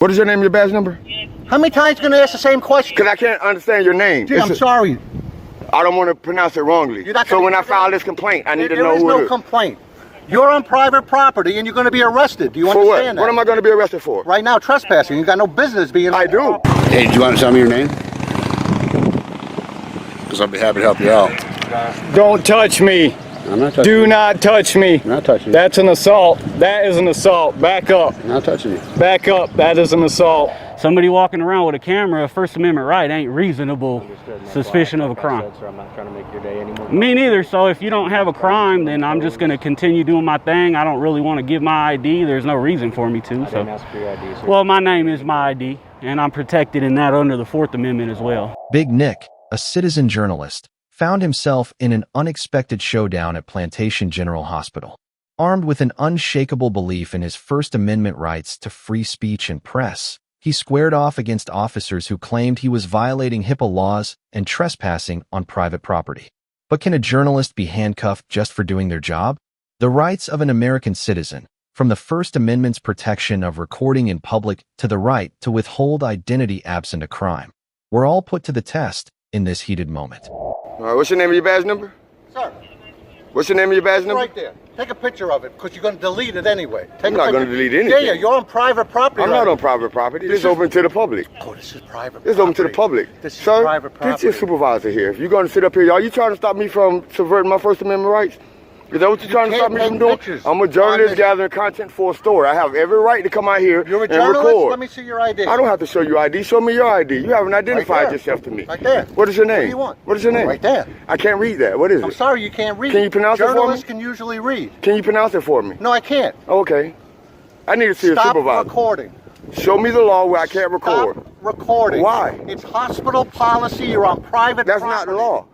What is your name and your badge number? How many times are you going to ask the same question? Because I can't understand your name. Gee, I'm sorry. I don't want to pronounce it wrongly. So when I file this complaint, I need to know who it is. There is no complaint. You're on private property and you're going to be arrested. Do you understand that? What am I going to be arrested for? Right now, trespassing. You got no business being on do. Hey, do you want to tell me your name? Because I'll be happy to help you out. Don't touch me. I'm not touching Do you. not touch me. I'm not touching you. That's an assault. That is an assault. Back up. I'm not touching you. Back up. That is an assault. Somebody walking around with a camera, a First Amendment right, ain't reasonable suspicion of a crime. I'm not trying to make your day anymore. Me neither. So if you don't have a crime, then I'm just going to continue doing my thing. I don't really want to give my ID. There's no reason for me to. I didn't ask for your ID, sir. Well, my name is my ID, and I'm protected in that under the Fourth Amendment as well. Big Nick, a citizen journalist, found himself in an unexpected showdown at Plantation General Hospital. Armed with an unshakable belief in his First Amendment rights to free speech and press, he squared off against officers who claimed he was violating HIPAA laws and trespassing on private property. But can a journalist be handcuffed just for doing their job? The rights of an American citizen, from the First Amendment's protection of recording in public to the right to withhold identity absent a crime, were all put to the test in this heated moment. All right, what's your name and your badge number? Sir. What's your name and your badge number? Right there. Take a picture of it because you're going to delete it anyway. I'm not going to delete anything. Yeah, you're on private property. I'm not on private property. This is open to the public. Oh, this is private property. This is open to the public. This is Sir, private property. get your supervisor here. If you're going to sit up here, are you trying to stop me from subverting my First Amendment rights? Is that what you're trying to stop me from doing? I'm a journalist gathering content for a story. I have every right to come out here You're a and journalist? record. Let me see your ID. I don't have to show you ID. Show me your ID. You haven't identified Right yourself to me. Right there. What is your name? What do you want? What is your name? Right there. I can't read that. What is I'm it? sorry you can't read. Can you pronounce it for me? Journalists can usually read. Can you pronounce it for me? No, I can't. Okay. I need to see a Stop supervisor. recording. Show me the law where I can't record. Stop recording. Why? It's hospital policy. You're on private That's property. not the law.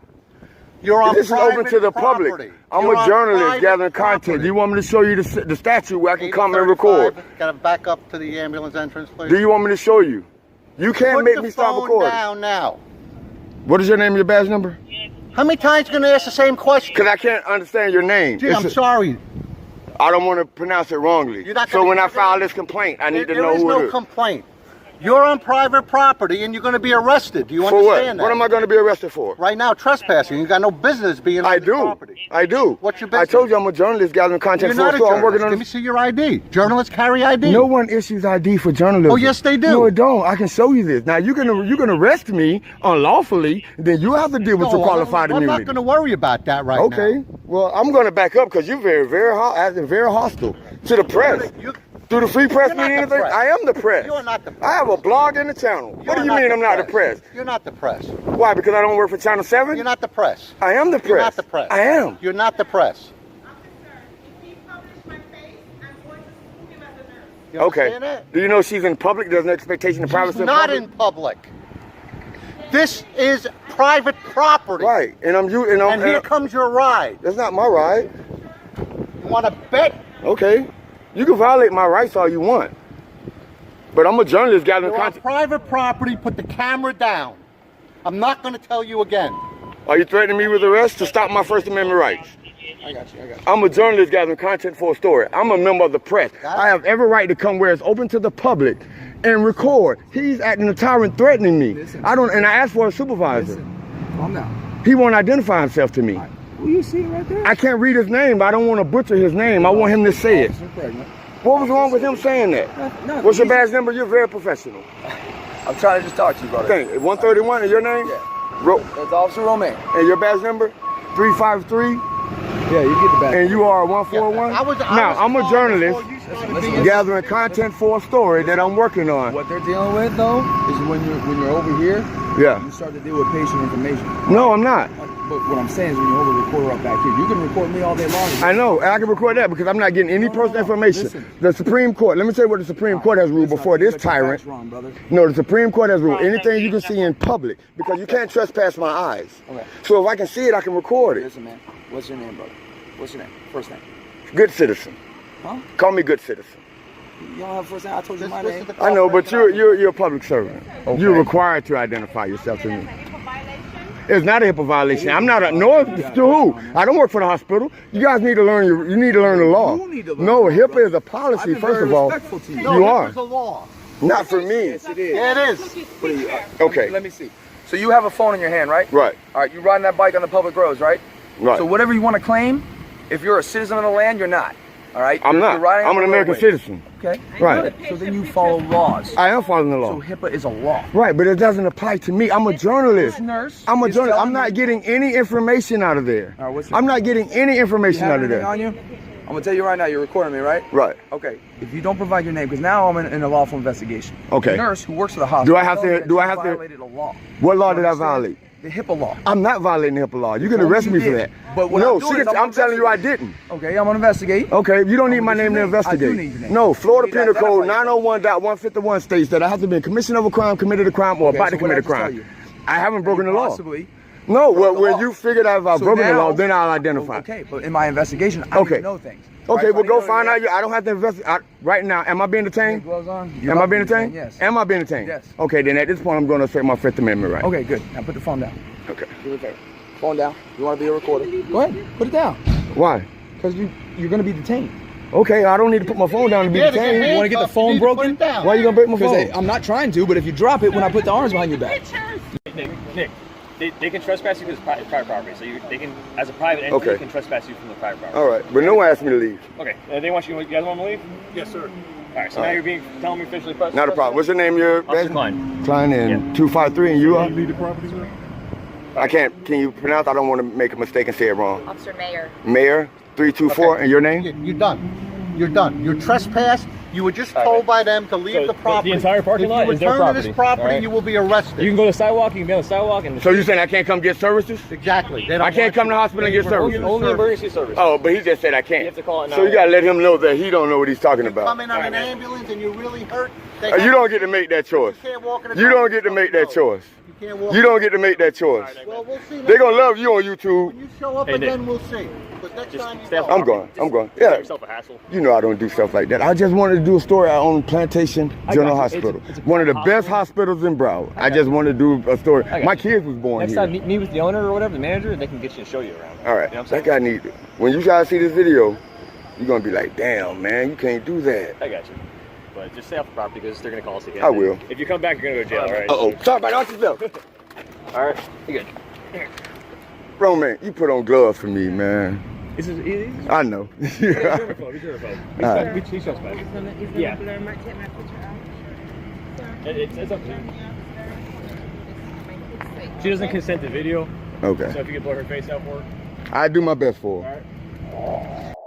You're on This is private open to the property. public. I'm You're a on journalist private gathering content. property. Do you want me to show you the statue where I can come and record? Got to back up to the ambulance entrance, please. Do you want me to show you? You can't make me stop recording. Put the phone down now. What is your name and your badge number? How many times are you going to ask the same question? Because I can't understand your name. Gee, I'm sorry. I don't want to pronounce it wrongly. So when I file this complaint, I need to know who it is. There is no complaint. You're on private property and you're going to be arrested. Do you understand that? What am I going to be arrested for? Right now, trespassing. You got no business being on the property. I do. What's your business? I told you I'm a journalist gathering content You're not a so I'm journalist. working on. Let me see your ID. Journalists carry ID. No one issues ID for journalism. Oh, yes, they do. No, it don't. I can show you this. Now, you're gonna arrest me unlawfully, then you have to deal with some qualified immunity. I'm not going to worry about that right now. Okay. Well, I'm going to back up because you're acting very hostile to the press. Do the free press mean anything? I am the press. You are not the press. I have a blog in the channel. What do you mean I'm not the press? You're not the press. Why? Because I don't work for Channel 7? You're not the press. I am the press. You're not the press. I am. You're not the press. Okay. Do you know she's in public? There's no expectation of privacy. She's not in public. This is private property. Right. And here comes your ride. That's not my ride. You want to bet? Okay. You can violate my rights all you want. But I'm a journalist gathering You're on content. private property. Put the camera down. I'm not going to tell you again. Are you threatening me with arrest to stop my First Amendment rights? I got you. I'm a journalist gathering content for a story. I'm a member of the press. I have every right to come where it's open to the public and record. He's acting a tyrant, threatening me. I asked for a supervisor. Calm down. He won't identify himself to me. Who you see right there? I can't read his name, but I don't want to butcher his name. I want him to say it. What was wrong with him saying that? Nothing. What's your badge number? You're very professional. I'm trying to just talk to you, brother. Okay, 131 is your name? Yeah. That's Officer Romain. And your badge number? 353? Yeah, you get the badge. And you are 141? Now, I'm a journalist gathering content for a story that I'm working on. What they're dealing with, though, is when you're over here, you start to deal with patient information. No, I'm not. But what I'm saying is when you hold a recorder up back here, you can record me all day long. I know, and I can record that because I'm not getting any personal information. Listen. The Supreme Court, let me tell you what the Supreme Court has ruled before this tyrant. Wrong, brother. No, the Supreme Court has ruled anything you can see in public because you can't trespass my eyes. Okay. So if I can see it, I can record it. Listen, man. What's your name, brother? What's your name? First name? Good citizen. Huh? Call me good citizen. You don't have a first name? I told you my name. I know, but you're a public servant. Okay. You're required to identify yourself to me. It's not a HIPAA violation. I'm not nor to who. I don't work for the hospital. You guys need to learn the law. No, HIPAA is a policy, first of all. No, you are. HIPAA's a law. Not for me. Yes, it is. Yeah, it is. Please, Okay. Let me see. So you have a phone in your hand, right? Right. All right, you're riding that bike on the public roads, right? Right. So whatever you want to claim, if you're a citizen of the land, you're not. All right? I'm You're not. riding I'm on an the American roadway. citizen. Okay. Right. Good. So then you follow laws. I am following the law. So HIPAA is a law. Right, but it doesn't apply to me. I'm a journalist. Nurse. I'm a is journalist. telling I'm not me- getting any information out of there. All right, what's your- I'm not getting any You information have out of anything there. on you? I'm gonna tell you right now. You're recording me, right? Right. Okay. If you don't provide your name, because now I'm in a lawful investigation. Okay. The nurse who works for the hospital. Do I have to- told me that do I you have to- violated a law? What law You did I understand? violate? The HIPAA law. I'm not violating the HIPAA law. You can Well, arrest you me for did. that. But what no, I'm doing is I'm telling you I didn't. Okay, I'm gonna investigate. Okay, you don't need I'm my gonna name get to your name. I do investigate. need your name. No, Florida You need to Penal Code identify 901.151 states that I have to be in commission of a crime, committed a crime, or Okay, about so to what commit a did I just crime. tell you? I haven't broken the law. Possibly. No, broke the when law. you figure out if I've So broken the now- law, then I'll identify. Okay, but in my investigation, I Okay. need to know things. Okay, Right, well so I go need to know find out. that- I don't have to investigate right now. Am I being You have detained? gloves on? Am I being detained? Yes. Am I being detained? Yes. Okay, then at this point I'm going to assert my Fifth Amendment right. Okay, good. Now put the phone down. Okay. Do it there. Phone down. You want to be a recorder? Go ahead. Put it down. Why? Because you're going to be detained. Okay, I don't need to put my phone down to be Yeah, to get detained. handcuffed, wanna get the phone you need to put broken? it down. Why are you gonna break my phone? Because I'm not trying to, but if you drop it when I put the arms behind your back. Nick, they can trespass you because it's private property. So they can, as a private entity, Okay. they can trespass you from the private property. All right, but no one asked me to leave. Okay. They want you guys want to leave? Yes, sir. All right. So now you're telling me officially. Not a problem. What's your name? Your Officer badge? Klein. Klein and Yeah. 253, and you are? I can't. Can you pronounce? I don't want to make a mistake and say it wrong. Officer Mayor. Mayor 324, Okay. and your name? You're done. You're done. You're trespassed. You were just told by them to leave So the property. the entire parking lot If you is their return to this property, property, all right? you will be arrested. You can go to the sidewalk. You can be on the sidewalk, and So you saying I can't come get services? Exactly. They don't I can't want come to you. the hospital and get services. only emergency service. Oh, but he just said I can't. You have to call it So you 911. gotta let him know that he don't know what he's talking about. Come in on an ambulance and you're really hurt. They You have- don't get to make that choice. You can't walk in the You don't dark. get to make that choice. You can't walk. You don't get to make that choice. Well, we'll see. They're gonna love you on YouTube. When you show up Hey, Nick. again, we'll see. But next Just time you stay off go. I'm going. I'm going. Save Yeah. yourself a hassle. You know I don't do stuff like that. I just wanted to do a story on Plantation General you. Hospital. It's a One of the hospital. best hospitals in Broward. I just wanted to do a story. My kids was born Next here. time, meet with the owner or whatever, the manager, and they can get you and show you around. All right. You know what I'm That guy need. When you guys see this video, you're gonna be like, damn, man, you can't do that. I got you. But just stay off the property because they're going to call us again. I will. If you come back, you're going to go to jail, all right? Uh-oh. Sorry about that. Yourself. All right. You good. Roman, you put on gloves for me, man. This is easy. I know. He's germaphobe. All right. He shows back. Yeah. It's up to you. She doesn't consent to video, so Okay. if you could blur her face out for her. I do my best for her.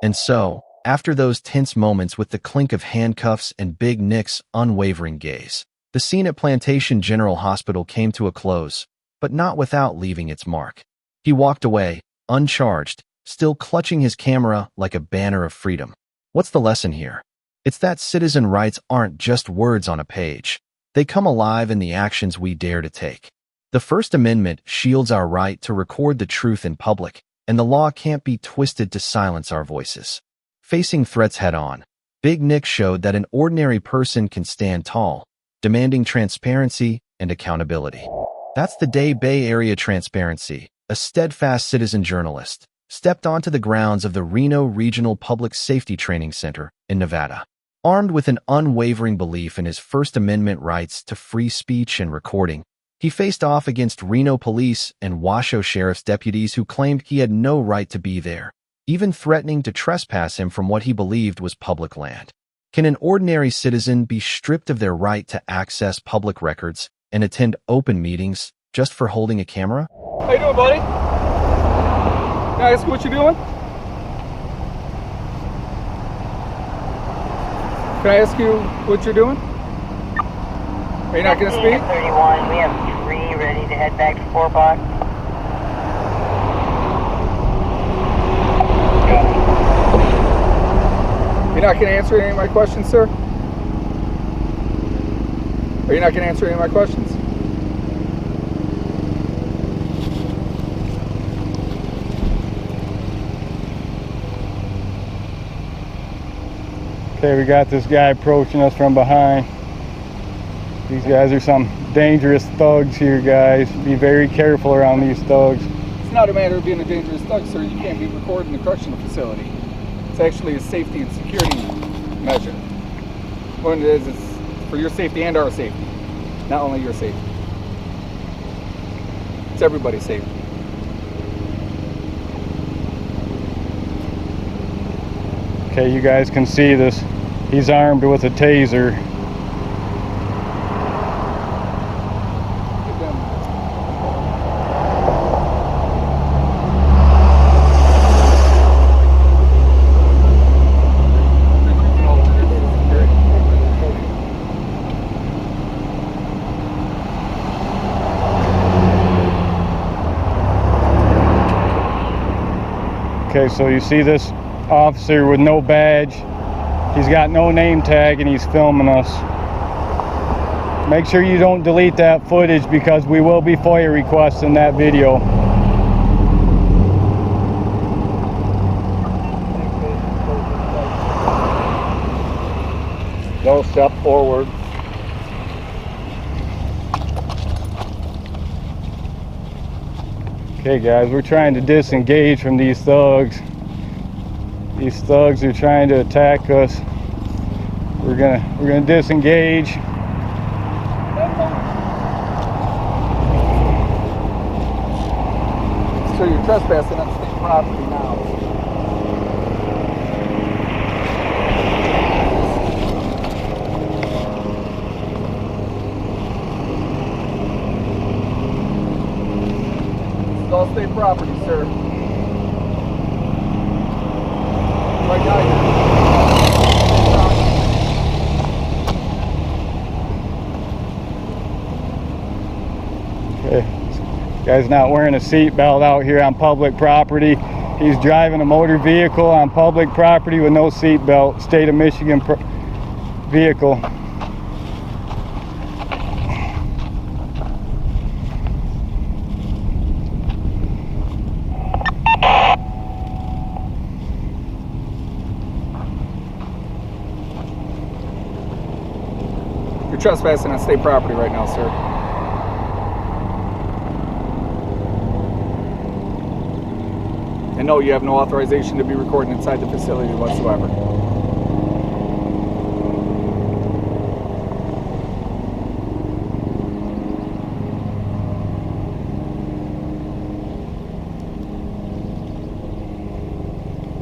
And so, after those tense moments with the clink of handcuffs and Big Nick's unwavering gaze, the scene at Plantation General Hospital came to a close, but not without leaving its mark. He walked away, uncharged, still clutching his camera like a banner of freedom. What's the lesson here? It's that citizen rights aren't just words on a page. They come alive in the actions we dare to take. The First Amendment shields our right to record the truth in public, and the law can't be twisted to silence our voices. Facing threats head-on, Big Nick showed that an ordinary person can stand tall, demanding transparency and accountability. That's the day Bay Area Transparency, a steadfast citizen journalist, stepped onto the grounds of the Reno Regional Public Safety Training Center in Nevada. Armed with an unwavering belief in his First Amendment rights to free speech and recording, he faced off against Reno police and Washoe sheriff's deputies who claimed he had no right to be there, even threatening to trespass him from what he believed was public land. Can an ordinary citizen be stripped of their right to access public records and attend open meetings just for holding a camera? How you doing, buddy? Can I ask you what you're doing? Can I ask you what you're doing? Are you not going to speak? 31, we have 3 ready to head back to 4 o'clock. You're not going to answer any of my questions, sir? Are you not going to answer any of my questions? Okay, we got this guy approaching us from behind. These guys are some dangerous thugs here, guys. Be very careful around these thugs. It's not a matter of being a dangerous thug, sir. You can't be recording the correctional facility. It's actually a safety and security measure. What it is, it's for your safety and our safety. Not only your safety. It's everybody's safety. Okay, you guys can see this. He's armed with a taser. Okay, so you see this officer with no badge. He's got no name tag and he's filming us. Make sure you don't delete that footage because we will be FOIA requesting that video. Don't step forward. Okay guys, we're trying to disengage from these thugs. These thugs are trying to attack us. We're gonna disengage. So you're trespassing on state property now. It's all state property, sir. Right now, okay. Guy's not wearing a seatbelt out here on public property. He's driving a motor vehicle on public property with no seatbelt. State of Michigan vehicle. You're trespassing on state property right now, sir. And no, you have no authorization to be recording inside the facility whatsoever.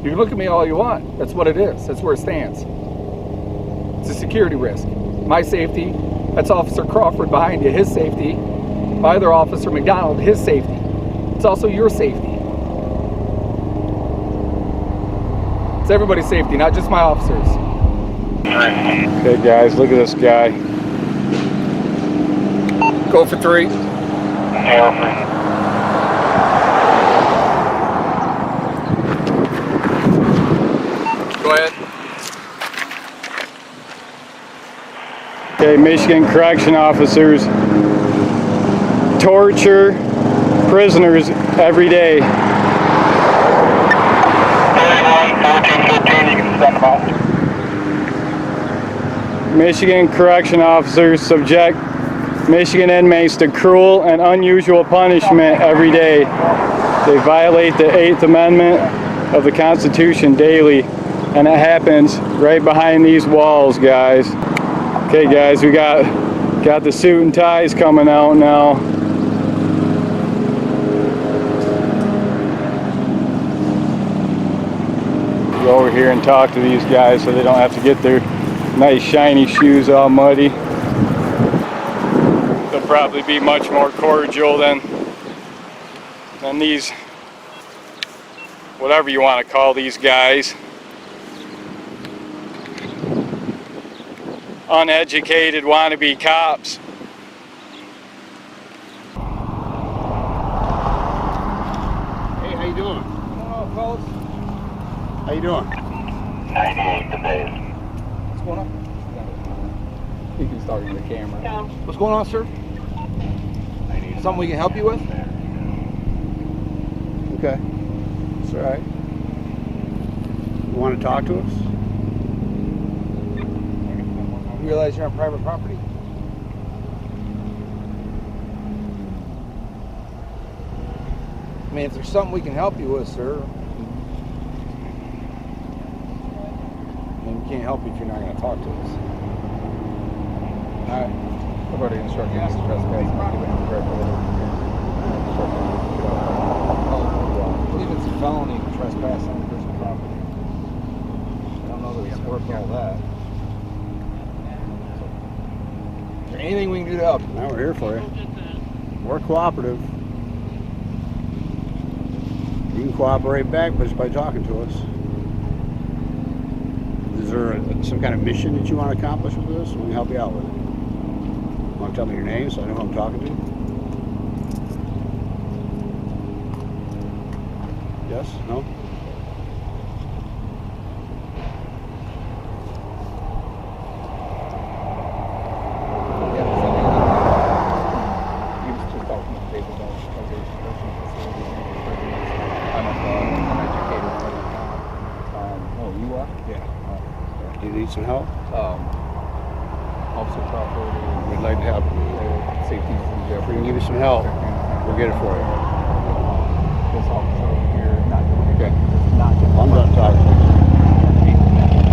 You can look at me all you want. That's what it is. That's where it stands. It's a security risk. My safety, that's Officer Crawford behind you, his safety. My other officer, McDonald, his safety. It's also your safety. It's everybody's safety, not just my officers. Okay guys, look at this guy. Go for 3. Go ahead. Okay, Michigan correction officers torture prisoners every day. 1415, you can send them out. Michigan correction officers subject Michigan inmates to cruel and unusual punishment every day. They violate the 8th Amendment of the Constitution daily, and it happens right behind these walls, guys. Okay guys, we got the suit and ties coming out now. Go over here and talk to these guys so they don't have to get their nice shiny shoes all muddy. They'll probably be much more cordial than these, whatever you want to call these guys. Uneducated wannabe cops. Hey, how you doing? Hello, fellas. How you doing? 98 the base. What's going on? You can start with the camera. What's going on, sir? Something we can help you with? Okay. It's all right. You want to talk to us? You realize you're on private property? I mean, if there's something we can help you with, sir, then we can't help you if you're not going to talk to us. Alright. How about the instruction against trespassing? I believe it's a felony to trespass on personal property. I don't know that it's worth all that. Is there anything we can do to help? Now we're here for you. We're cooperative. You can cooperate back just by talking to us. Is there some kind of mission that you want to accomplish with this? We can help you out with it. Want to tell me your name so I know who I'm talking to? Yes? No? Do you need some help? Officer Crawford. We'd like to help. Safety. If we can give you some help, we'll get it for you. This officer over here, not Okay. not I'm done talking.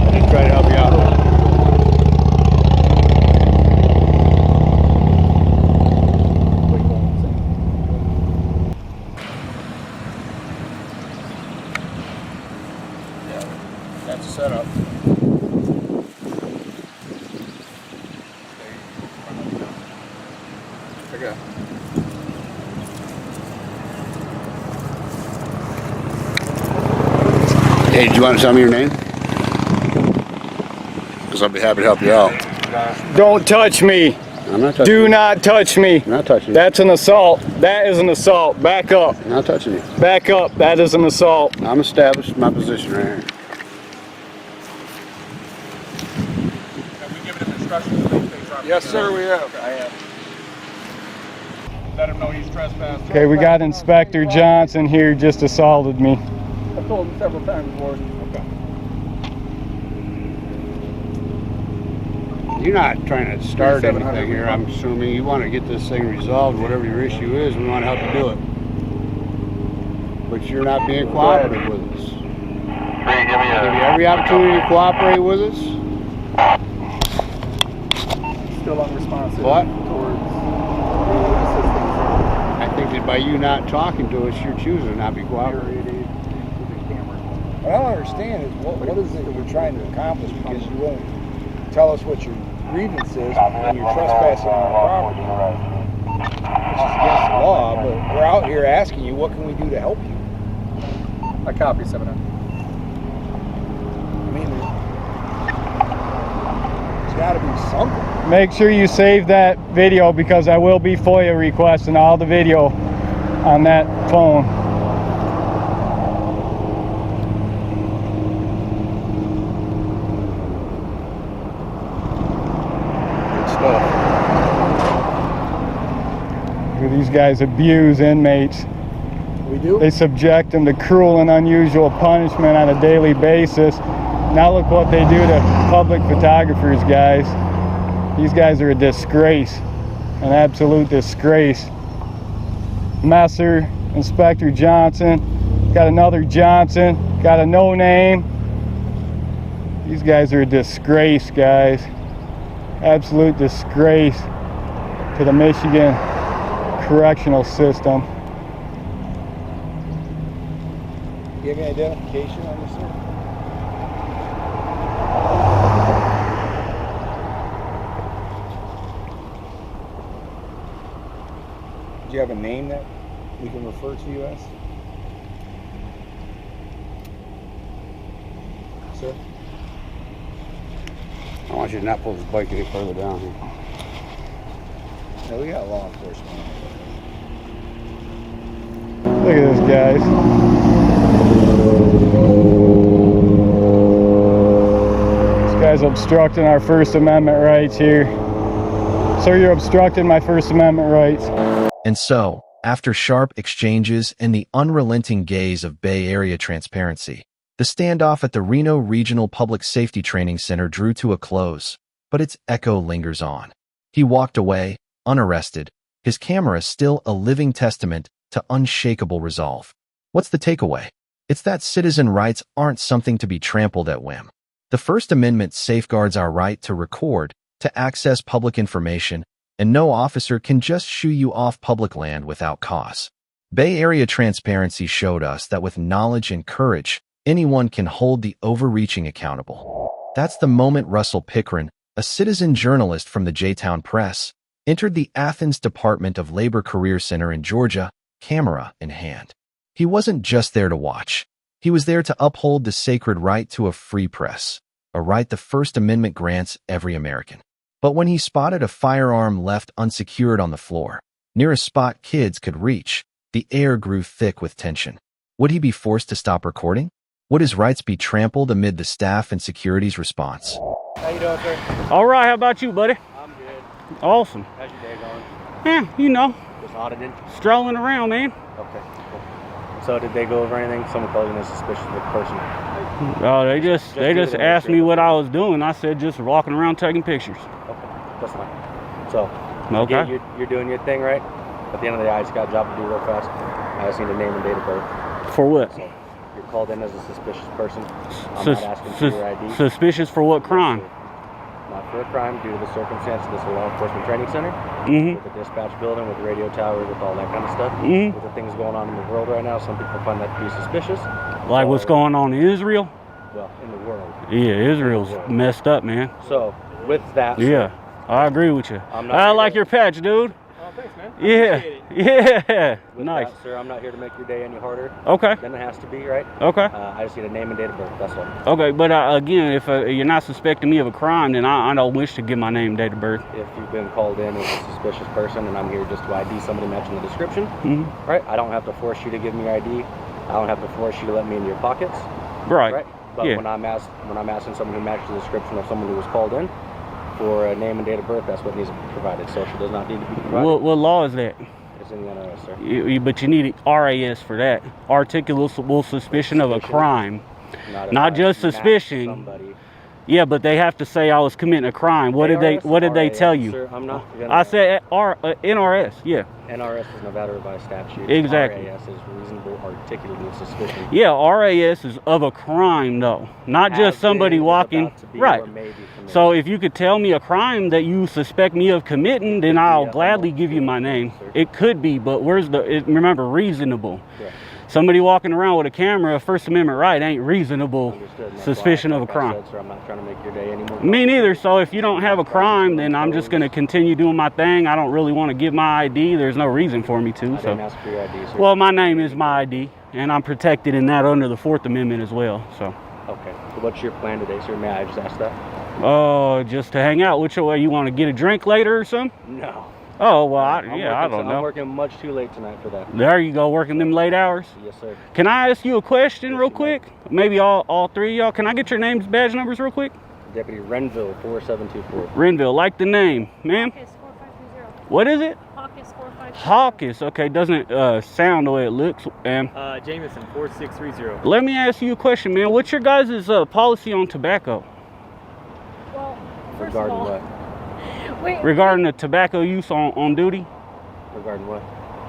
I just try to help you out. That's a setup. Okay. Hey, do you want to tell me your name? Because I'll be happy to help you out. Don't touch me. I'm not touching Do you. not touch me. I'm not touching you. That's an assault. That is an assault. Back up. I'm not touching you. Back up. That is an assault. I'm established my position right here. Yes, sir, we have. I have. Let him know he's trespassing. Okay, we got Inspector Johnson here, just assaulted me. I've told him several times before. Okay. You're not trying to start anything here. I'm assuming you want to get this thing resolved, whatever your issue is. We want to help you do it. But you're not being cooperative with us. Hey, give me Give you every opportunity to cooperate with us. Still unresponsive. What? Towards I think that by you not talking to us, you're choosing to not be cooperative. What I don't understand is what is it that we're trying to accomplish, because you won't tell us what your grievance is when you're trespassing on our property. Which is against the law, but we're out here asking you, what can we do to help you? I copy 7. I mean, there's got to be something. Make sure you save that video, because I will be FOIA requesting all the video on that phone. Good stuff. These guys abuse inmates. We do? They subject them to cruel and unusual punishment on a daily basis. Now look what they do to public photographers, guys. These guys are a disgrace, an absolute disgrace. Messer, Inspector Johnson, got another Johnson, got a no name. These guys are a disgrace, guys. Absolute disgrace to the Michigan correctional system. Do you have any identification on this, sir? Do you have a name that we can refer to you as? Sir? I want you to not pull this bike any further down here. No, we got law enforcement. Look at this, guys. This guy's obstructing our First Amendment rights here. Sir, you're obstructing my First Amendment rights. And so, after sharp exchanges and the unrelenting gaze of Bay Area transparency, the standoff at the Reno Regional Public Safety Training Center drew to a close, but its echo lingers on. He walked away, unarrested, his camera still a living testament to unshakable resolve. What's the takeaway? It's that citizen rights aren't something to be trampled at whim. The First Amendment safeguards our right to record, to to access public information, and no officer can just shoo you off public land without cause. Bay Area transparency showed us that with knowledge and courage, anyone can hold the overreaching accountable. That's the moment Russell Pickren, a citizen journalist from the J-Town Press, entered the Athens Department of Labor Career Center in Georgia, camera in hand. He wasn't just there to watch. He was there to uphold the sacred right to a free press, a right the First Amendment grants every American. But when he spotted a firearm left unsecured on the floor, near a spot kids could reach, the air grew thick with tension. Would he be forced to stop recording? Would his rights be trampled amid the staff and security's response? How you doing, sir? All right, how about you, buddy? I'm good. Awesome. How's your day going? Yeah, you know, Just audited? strolling around, man. Okay, cool. So did they go over anything? Someone called you a suspicious person. Oh, they just asked me what I was doing. I said just walking around taking pictures. Okay, that's fine. So, Okay. yeah, you're doing your thing, right? At the end of the day, I just got a job to do real fast. I just need a name and date of birth. For what? So, you're called in as a suspicious person. I'm not asking for your ID. Suspicious for what crime? Not for a crime, due to the circumstances. This is a law enforcement training center Mm-hmm. with the dispatch building, with the radio tower, with all that kind of stuff. Mm-hmm. With the things going on in the world right now, some people find that to be suspicious. Like what's going on in Israel? Well, in the world. Yeah, Israel's messed up, man. So, with that, Yeah, I agree with you. I'm not I here like to- your patch, dude. Oh, thanks, man. Yeah, yeah. With Nice. that, sir, I'm not here to make your day any harder Okay, than it has to be, right? okay. I just need a name and date of birth, that's all. Okay, but again, if you're not suspecting me of a crime, then I don't wish to give my name and date of birth. If you've been called in as a suspicious person and I'm here just to ID somebody matching the description, Mm-hmm. right? I don't have to force you to give me your ID. I don't have to force you to let me in your pockets, Right. right? But Yeah. when I'm asking someone who matches the description of someone who was called in for a name and date of birth, that's what needs to be provided. Social does not need to be provided. What law is that? It's in the NRS, sir. But you need RAS for that. Articulable suspicion of a crime. Not, if Not I just match suspicion. somebody. Yeah, but they have to say I was committing a crime. What did they RAS, tell you? Sir, I'm not gonna, I said NRS. Yeah. NRS is Nevada revised statute. Exactly. RAS is reasonable articulable suspicion. Yeah, RAS is of a crime though, not just somebody walking. Right. So if you could tell me a crime that you suspect me of committing, then I'll gladly give you my name. It could be, but remember, reasonable. Yeah. Somebody walking around with a camera, a First Amendment right, ain't reasonable Understood. And that's suspicion why, of a like I crime. said, sir, I'm not trying to make your day any more. Me neither. So if you don't have a crime, then I'm just going to continue doing my thing. I don't really want to give my ID. There's no reason for me to. I didn't ask for your ID, sir. Well, my name is my ID, and I'm protected in that under the Fourth Amendment as well. So. Okay. So what's your plan today, sir? May I just ask that? Just to hang out. Which way you want to get a drink later or something? No. Oh well, I don't I'm know. working much too late tonight for that. There you go, working them late hours. Yes, sir. Can I ask you a question real quick? Maybe all three of y'all. Can I get your names, badge numbers real quick? Deputy Renville, 4724. Renville, like the name, ma'am. Hawkins 4520. What is it? Hawkins 4520. Hawkins. Okay, doesn't sound the way it looks. Jameson, 4630. Let me ask you a question, man. What's your guys' policy on tobacco? Well, first Regarding of all, what? wait, Regarding the tobacco use on duty? Regarding what?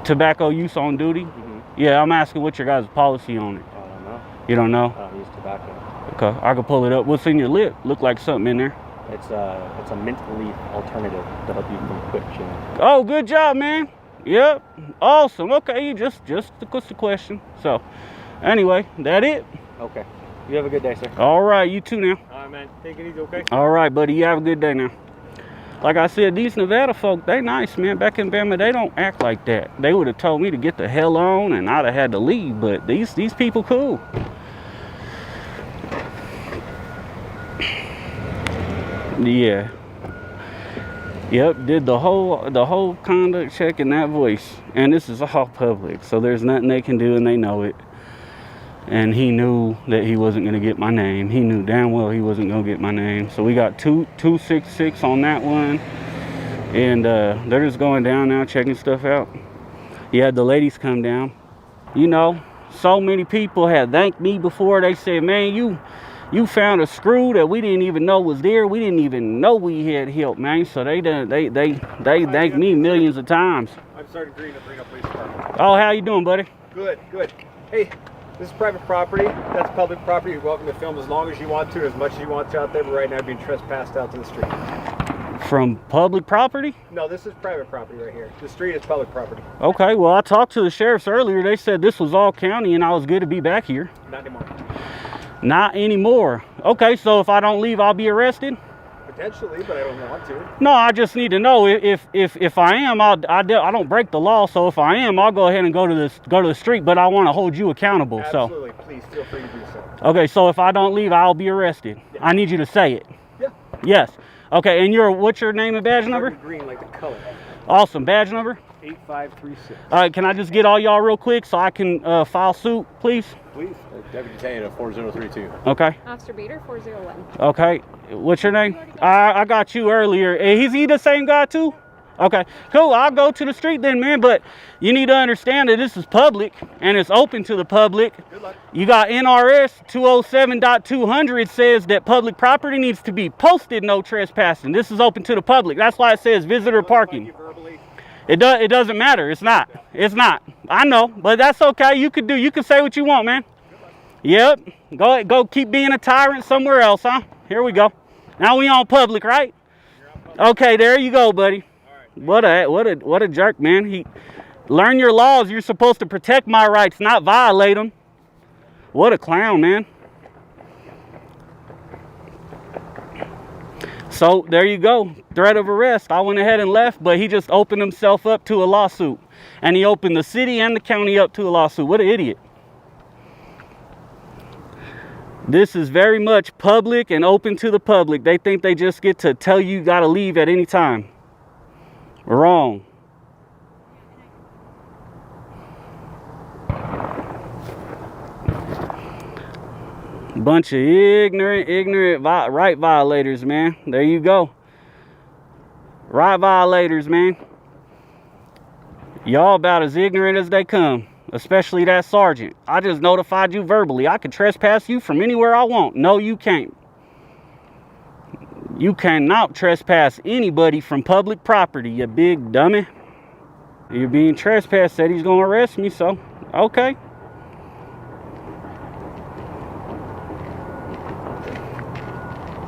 Tobacco use on duty? Mm-hmm. Yeah, I'm asking what's your guys' policy on it. I don't know. You don't know? I don't use tobacco. Okay, I can pull it up. What's in your lip? Look like something in there. It's a mint leaf alternative to help you from quit chewing. Oh, good job, man. Yep. Awesome. Okay, you just the question. So, anyway, that it. Okay. You have a good day, sir. All right, you too now. All right, man. Take it easy, okay? All right, buddy. You have a good day now. Like I said, these Nevada folk, they nice, man. Back in Bama, they don't act like that. They would have told me to get the hell on, and I'd have had to leave. But these people cool. Yeah. Yep, did the whole conduct check in that voice. And this is all public, so there's nothing they can do, and they know it. And he knew that he wasn't going to get my name. He knew damn well he wasn't going to get my name. So we got 266 on that one. And they're just going down now, checking stuff out. He had the ladies come down. You know, so many people had thanked me before. They said, man, you found a screw that we didn't even know was there. We didn't even know we had help, man. So they thanked me millions of times. I'm Sergeant Green at Reno Police Department. Oh, how you doing, buddy? Good, good. Hey, this is private property. That's public property. You're welcome to film as long as you want to, as much as you want to out there. But right now, you're being trespassed out to the street. From public property? No, this is private property right here. The street is public property. Okay, well, I talked to the sheriffs earlier. They said this was all county and I was good to be back here. Not anymore. Not anymore. Okay, so if I don't leave, I'll be arrested? Potentially, but I don't want to. No, I just need to know if I am, I don't break the law. So if I am, I'll go ahead and go to the street. But I want to hold you accountable. Absolutely, please feel free to do so. Okay, so if I don't leave, I'll be arrested. Yeah. I need you to say it. Yeah. Yes. Okay, and what's your name and badge number? Green, like the color. Awesome. Badge number? 8536. All right, can I just get all y'all real quick so I can file suit, please? Please. Deputy Taylor, 4032. Okay. Officer Beater, 401. Okay. What's your name? I got you earlier. Is he the same guy too? Okay. Cool. I'll go to the street then, man. But you need to understand that this is public and it's open to the public. Good luck. You got NRS 207.200 says that public property needs to be posted no trespassing. This is open to the public. That's why it says visitor parking. It doesn't matter. It's not. It's not. I know, but that's okay. You can say what you want, man. Yep. Go keep being a tyrant somewhere else, huh? Here we go. Now we on public, right? Okay, there you go, buddy. What a jerk, man. Learn your laws. You're supposed to protect my rights, not violate them. What a clown, man. So there you go. Threat of arrest. I went ahead and left, but he just opened himself up to a lawsuit. And he opened the city and the county up to a lawsuit. What an idiot. This is very much public and open to the public. They think they just get to tell you got to leave at any time. Wrong. Bunch of ignorant right violators, man. There you go. Right violators, man. Y'all about as ignorant as they come. Especially that sergeant. I just notified you verbally. I can trespass you from anywhere I want. No, you can't. You cannot trespass anybody from public property, you big dummy. You're being trespassed. Said he's going to arrest me, so okay.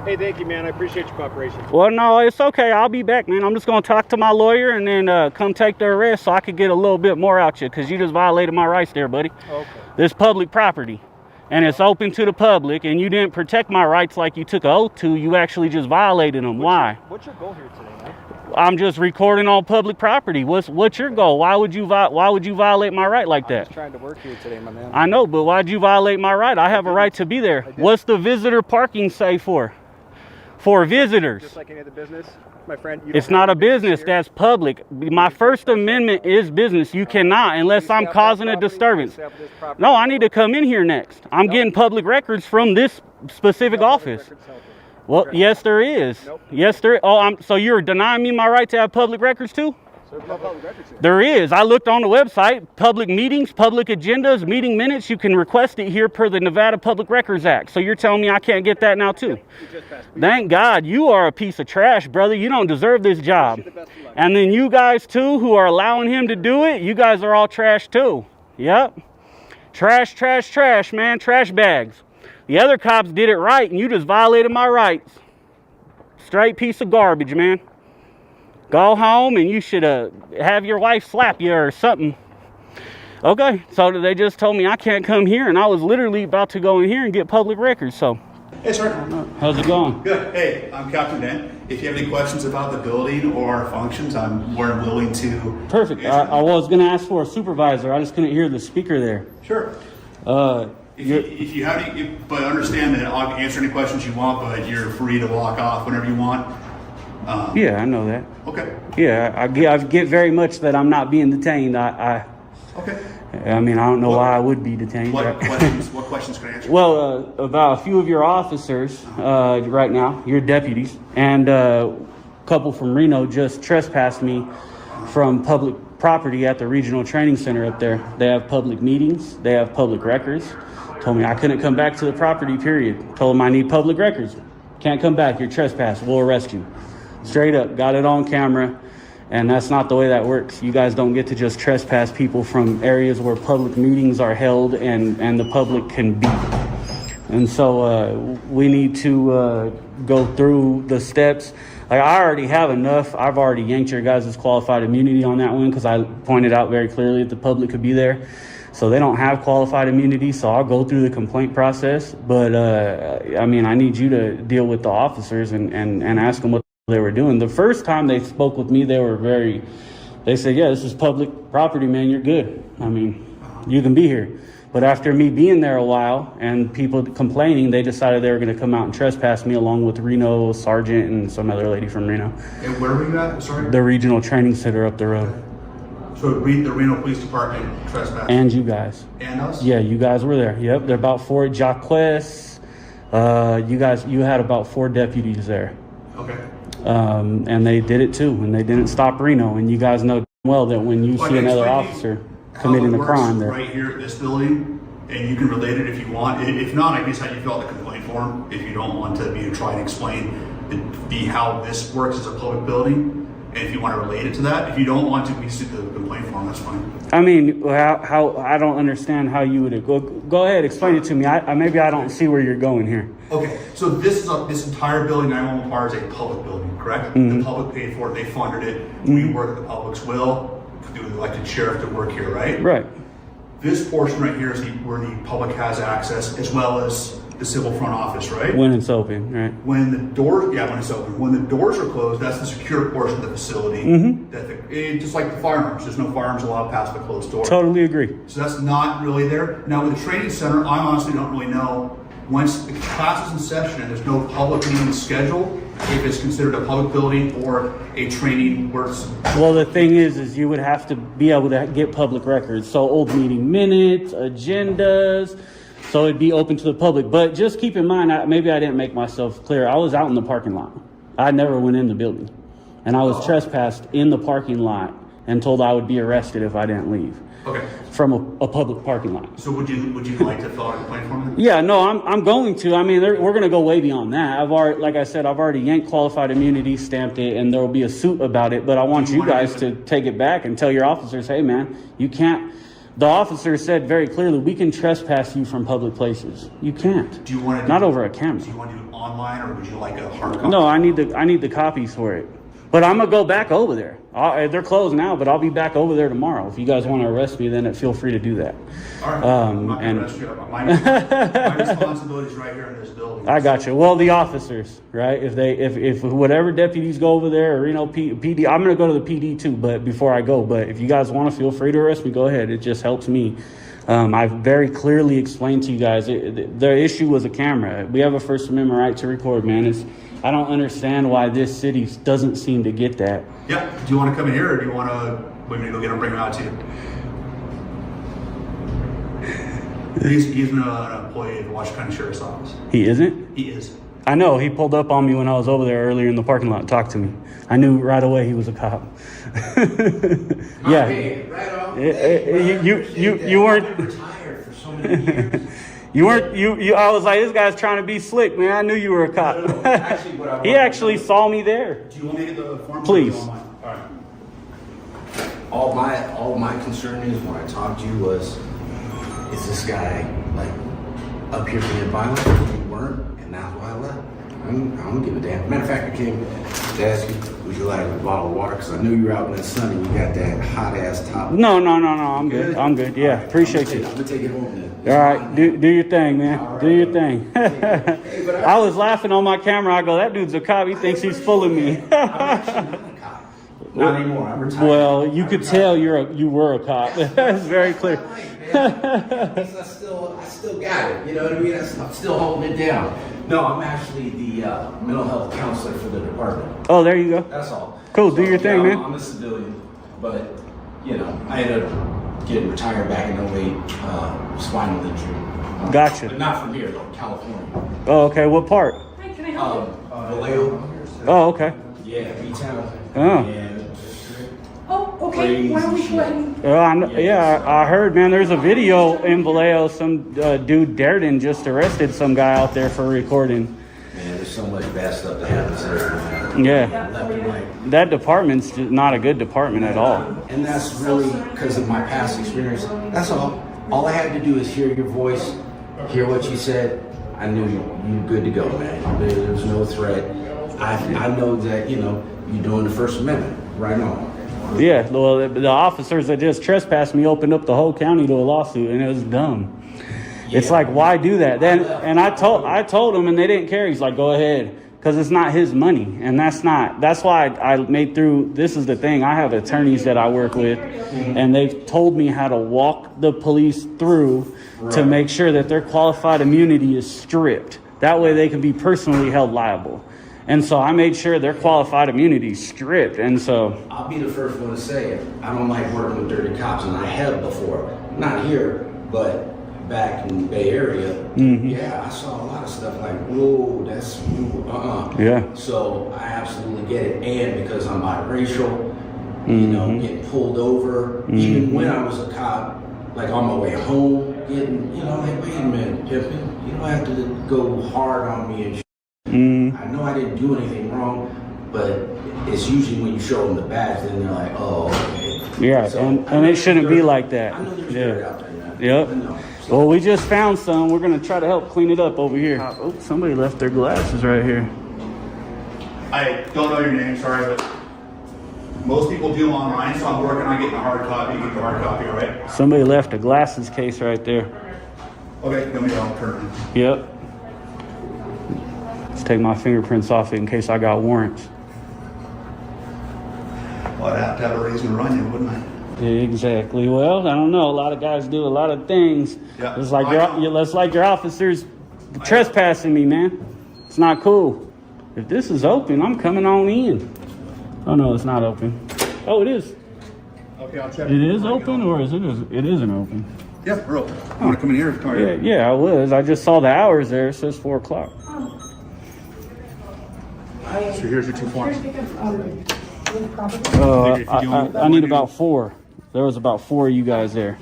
Hey, thank you, man. I appreciate your cooperation. Well, no, it's okay. I'll be back, man. I'm just going to talk to my lawyer and then come take the arrest so I could get a little bit more out you because you just violated my rights there, buddy. Okay. This public property. And it's open to the public, and you didn't protect my rights like you took an oath to. You actually just violated them. Why? What's your goal here today, man? I'm just recording on public property. What's your goal? Why would you violate my right like that? I'm just trying to work here today, my man. I know, but why'd you violate my right? I have a right to be there. What's the visitor parking say for? For visitors. Just like any other business, my friend. It's not a business. That's public. My First Amendment is business. You cannot unless I'm causing a disturbance. No, I need to come in here next. I'm getting public records from this specific office. Well, yes, there is. Yes, there. Oh, so you're denying me my right to have public records too? There is. I looked on the website. Public meetings, public agendas, meeting minutes. You can request it here per the Nevada Public Records Act. So you're telling me I can't get that now too? Thank God. You are a piece of trash, brother. You don't deserve this job. And then you guys too who are allowing him to do it, you guys are all trash too. Yep. Trash, trash, trash, man. Trash bags. The other cops did it right and you just violated my rights. Straight piece of garbage, man. Go home and you should have your wife slap you or something. Okay, so they just told me I can't come here, and I was literally about to go in here and get public records, so. Hey, sir. How's it going? Good. Hey, I'm Captain Dan. If you have any questions about the building or functions, I'm more than willing to. Perfect. I was going to ask for a supervisor. I just couldn't hear the speaker there. Sure. If you have any, but understand that I'll answer any questions you want, but you're free to walk off whenever you want. Yeah, I know that. Okay. Yeah, I get very much that I'm not being detained. Okay. I mean, I don't know why I would be detained. What questions can I answer? Well, about a few of your officers right now, your deputies, and a couple from Reno just trespassed me from public property at the regional training center up there. They have public meetings. They have public records. Told me I couldn't come back to the property, period. Told them I need public records. Can't come back. You're trespassed. We'll arrest you. Straight up. Got it on camera. And that's not the way that works. You guys don't get to just trespass people from areas where public meetings are held and the public can be. And so we need to go through the steps Like, I already have enough. I've already yanked your guys' qualified immunity on that one because I pointed out very clearly that the public could be there. So they don't have qualified immunity, so I'll go through the complaint process. But, I mean, I need you to deal with the officers and ask them what they were doing. The first time they spoke with me, they said, yeah, this is public property, man, you're good. I mean, you can be here. But after me being there a while and people complaining, they decided they were going to come out and trespass me along with Reno, Sergeant, and some other lady from Reno. And where were you at? Sorry? The regional training center up the road. So the Reno Police Department trespassed? And you guys. And us? Yeah, you guys were there. Yep, they're about 4 Jacques. You had about 4 deputies there. Okay. And they did it too, and they didn't stop Reno. And you guys know well that when you see another officer committing a crime there. Right here at this building, and you can relate it if you want. If not, I guess how you fill out the complaint form if you don't want to be try and explain how this works as a public building. And if you want to relate it to that, if you don't want to, we see the complaint form. That's fine. I mean, how I don't understand how you would go ahead, explain it to me. Maybe I don't see where you're going here. Okay, so this entire building 911 Park is a public building, correct? Mm-hmm. The public paid for it. They funded it. We work at the public's will. Do the elected sheriff to work here, right? Right. This portion right here is where the public has access, as well as the civil front office, right? When it's open, right? When the doors, when it's open. When the doors are closed, that's the secure portion of the facility. Mm-hmm. Just like the firearms, there's no firearms allowed past the closed door. Totally agree. So that's not really there. Now with the training center, I honestly don't really know. Once the class is in session and there's no public meeting scheduled, if it's considered a public building or a training where it's... Well, the thing is you would have to be able to get public records. So old meeting minutes, agendas, so it'd be open to the public. But just keep in mind, maybe I didn't make myself clear. I was out in the parking lot. I never went in the building. And I was trespassed in the parking lot and told I would be arrested if I didn't leave. Okay. From a public parking lot. So would you like to fill out a complaint form? Yeah, no, I'm going to. I mean, we're going to go way beyond that. Like I said, I've already yanked qualified immunity, stamped it, and there will be a suit about it. But I want you guys to take it back and tell your officers, hey, man, you can't. The officer said very clearly, we can trespass you from public places. You can't. Do you want to? Not over a camera. Do you want to do it online, or would you like a hard copy? No, I need the copies for it. But I'm gonna go back over there. They're closed now, but I'll be back over there tomorrow. If you guys want to arrest me, then feel free to do that. All right. I'm not gonna arrest you. My responsibility is right here in this building. I got you. Well, the officers, right? If whatever deputies go over there, or PD, I'm gonna go to the PD too. But before I go, if you guys want to, feel free to arrest me. Go ahead. It just helps me. I've very clearly explained to you guys the issue was a camera. We have a First Amendment right to record, man. I don't understand why this city doesn't seem to get that. Yeah. Do you want to come in here, or do you want to wait me to go get him, bring him out to you? He's an employee of the Washington County Sheriff's Office. He isn't? He is. I know. He pulled up on me when I was over there earlier in the parking lot and talked to me. I knew right away he was a cop. Yeah. Hey, right on. You weren't retired for so many years. You weren't. I was like, this guy's trying to be slick, man. I knew you were a cop. No. Actually, he actually saw me there. Do you want me to get the form? Please. All right. All my concern is when I talked to you was, is this guy like up here being violent? You weren't, and that's why I left. I don't give a damn. Matter of fact, I came to ask you, would you like a bottle of water? Because I knew you were out in the sun and you got that hot ass top. No. I'm good. I'm good. Yeah, appreciate you. I'm gonna take it home then. All right, do your thing, man. Right. Do your thing. I was laughing on my camera. I go, that dude's a cop. He thinks he's fooling me. I'm actually not a cop. Not anymore. I'm retired. Well, you could tell you were a cop. It's very clear. I still got it. You know what I mean? I'm still holding it down. No, I'm actually the mental health counselor for the department. Oh, there you go. That's all. Cool. Do your thing, man. I'm a civilian, but I ended up getting retired back in 08, spinal injury. Gotcha. But not from here, though, California. Oh, okay. What part? Hi, can I help you? Vallejo. Oh, okay. Yeah, B-Town. Oh. And Oh, okay. Why don't we go ahead and... I heard, man, there's a video in Vallejo. Some dude, Darden, just arrested some guy out there for recording. Man, there's so much bad stuff that happens there. Yeah. That department's not a good department at all. And that's really because of my past experience. That's all. All I had to do is hear your voice, hear what you said. I knew you were good to go, man. There was no threat. I know that, you're doing the First Amendment right on. Yeah, well, the officers that just trespassed me opened up the whole county to a lawsuit, and it was dumb. Yeah. It's like, why do that? Then, and I told them, and they didn't care. He's like, go ahead, because it's not his money, and that's why I made through. This is the thing. I have attorneys that I work with, and they've told me how to walk the police through to make sure that their qualified immunity is stripped. That way, they can be personally held liable. And so I made sure their qualified immunity is stripped. And so I'll be the first one to say it. I don't like working with dirty cops, and I have before. Not here, but back in the Bay Area. Mm-hmm. Yeah, I saw a lot of stuff like, whoa, that's Yeah. So I absolutely get it. And because I'm biracial, getting pulled over, even when I was a cop, like on my way home, getting, like, wait a minute, pimpin', you don't have to go hard on me and shit. I know I didn't do anything wrong, but it's usually when you show them the badge, then they're like, oh, okay. Yeah, so, and it shouldn't be like that. I know there's dirt out there, man. Yep. Well, we just found some. We're going to try to help clean it up over here. Oh, somebody left their glasses right here. I don't know your name, sorry, but most people do online, so I'm working on getting a hard copy. Get the hard copy, all right? Somebody left a glasses case right there. Okay, let me go. Curtain. Yep. Let's take my fingerprints off it in case I got warrants. Well, I'd have to have a reason to run you, wouldn't I? Exactly. Well, I don't know. A lot of guys do a lot of things. Yeah, it's like your officers trespassing me, man. It's not cool. If this is open, I'm coming on in. Oh no, it's not open. Oh, it is. Okay, I'll check. It is open, or is it? It isn't open. Yeah, we're open. I want to come in here. Yeah, I was. I just saw the hours there. It says 4 o'clock. So here's your 2 forms. I need about 4. There was about 4 of you guys there.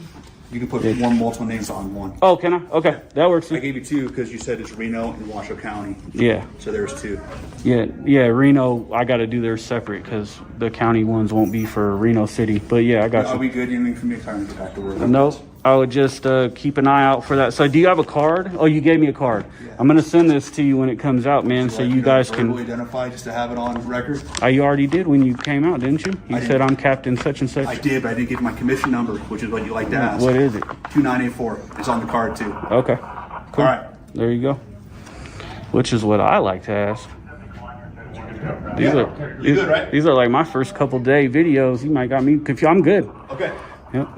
You can put one multiple names on one. Oh, can I? Okay, that works. I gave you 2 because you said it's Reno and Washoe County. Yeah. So there's 2. Yeah, Reno, I got to do theirs separate because the county ones won't be for Reno City. But yeah, I got you. Are we good? You need for me time to get back to work? No, I would just keep an eye out for that. So do you have a card? Oh, you gave me a card. Yeah. I'm going to send this to you when it comes out, man, so you guys can identify just to have it on record. You already did when you came out, didn't you? You said I'm Captain such and such. I did, but I didn't give my commission number, which is what you like to ask. What is it? 2984. It's on the card too. Okay. Cool. All right. There you go. Which is what I like to ask. These are good, right? These are like my first couple day videos. You might got me confused. I'm good. Okay. Yep.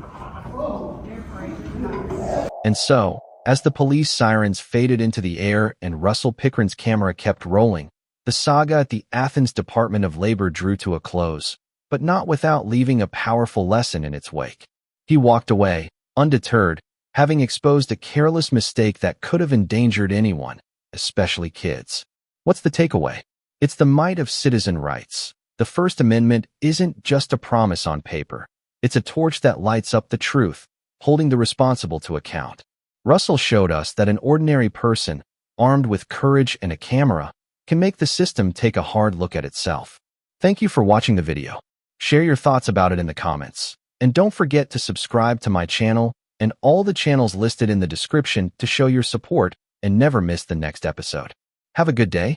And so, as the police sirens faded into the air and Russell Pickren's camera kept rolling, the saga at the Athens Department of Labor drew to a close, but not without leaving a powerful lesson in its wake. He walked away, undeterred, having exposed a careless mistake that could have endangered anyone, especially kids. What's the takeaway? It's the might of citizen rights. The First Amendment isn't just a promise on paper. It's a torch that lights up the truth, holding the responsible to account. Russell showed us that an ordinary person, armed with courage and a camera, can make the system take a hard look at itself. Thank you for watching the video. Share your thoughts about it in the comments. And don't forget to subscribe to my channel and all the channels listed in the description to show your support and never miss the next episode. Have a good day.